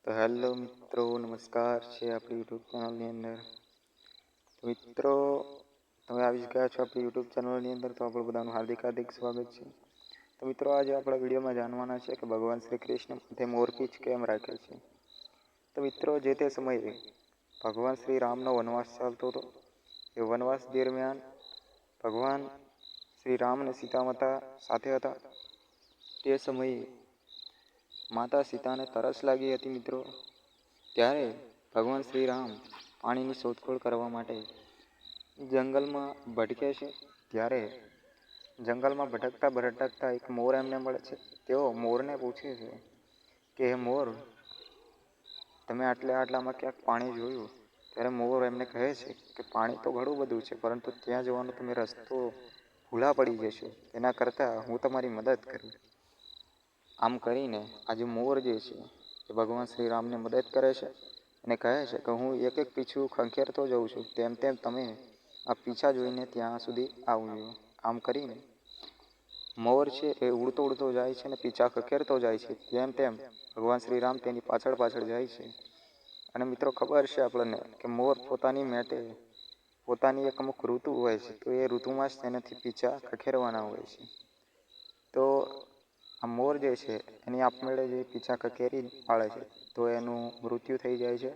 તો હેલો મિત્રો, નમસ્કાર છે આપણી યુટ્યુબ ચેનલની અંદર. તો મિત્રો, તમે આવી ગયા છો આપણી યુટ્યુબ ચેનલની અંદર, તો આપણું બધાનું હાર્દિક હાર્દિક સ્વાગત છે. તો મિત્રો, આજે આપણા વિડીયોમાં જાણવાના છે કે ભગવાન શ્રી કૃષ્ણ માથે મોરપીંછ કેમ રાખે છે. તો મિત્રો, જે તે સમયે ભગવાન શ્રી રામનો વનવાસ ચાલતો હતો. એ વનવાસ દરમિયાન ભગવાન શ્રી રામ અને સીતા માતા સાથે હતા. તે સમયે માતા સીતાને તરસ લાગી હતી મિત્રો. ત્યારે ભગવાન શ્રી રામ પાણીની શોધખોળ કરવા માટે જંગલમાં ભટકે છે. ત્યારે જંગલમાં ભટકતા ભટકતા એક મોર એમને મળે છે. તેઓ મોરને પૂછે છે કે હે મોર, તમે આટલામાં ક્યાંક પાણી જોયું? ત્યારે મોર એમને કહે છે કે પાણી તો ઘણું બધું છે, પરંતુ ત્યાં જવાનો તમે રસ્તો ભૂલા પડી જશો. તેના કરતાં હું તમારી મદદ કરું. આમ કરીને આજે મોર જે છે એ ભગવાન શ્રી રામને મદદ કરે છે અને કહે છે કે હું એક એક પીછું ખંખેરતો જઉં છું, તેમ તેમ તમે આ પીછા જોઈને ત્યાં સુધી આવજો. આમ કરીને મોર છે એ ઉડતો ઉડતો જાય છે અને પીછા ખંખેરતો જાય છે. તેમ તેમ ભગવાન શ્રી રામ તેની પાછળ પાછળ જાય છે. અને મિત્રો, ખબર છે આપણને કે મોર પોતાની માટે પોતાની એક અમુક ઋતુ હોય છે, તો એ ઋતુમાં જ તેનાથી પીછા ખંખેરવાના હોય છે. તો આ મોર જે છે એની આપમેળે જે પીછા ખંખેરી પાડે છે, તો એનું મૃત્યુ થઈ જાય છે.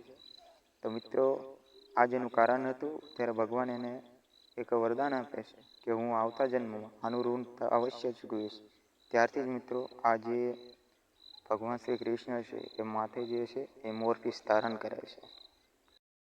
તો મિત્રો, આ જેનું કારણ હતું, ત્યારે ભગવાન એને એક વરદાન આપે છે કે હું આવતા જન્મમાં આનું ઋણ અવશ્ય ચૂકવીશ. ત્યારથી જ મિત્રો, આ જે ભગવાન શ્રી કૃષ્ણ છે એ માથે જે છે એ મોરપીંછ ધારણ કરે છે.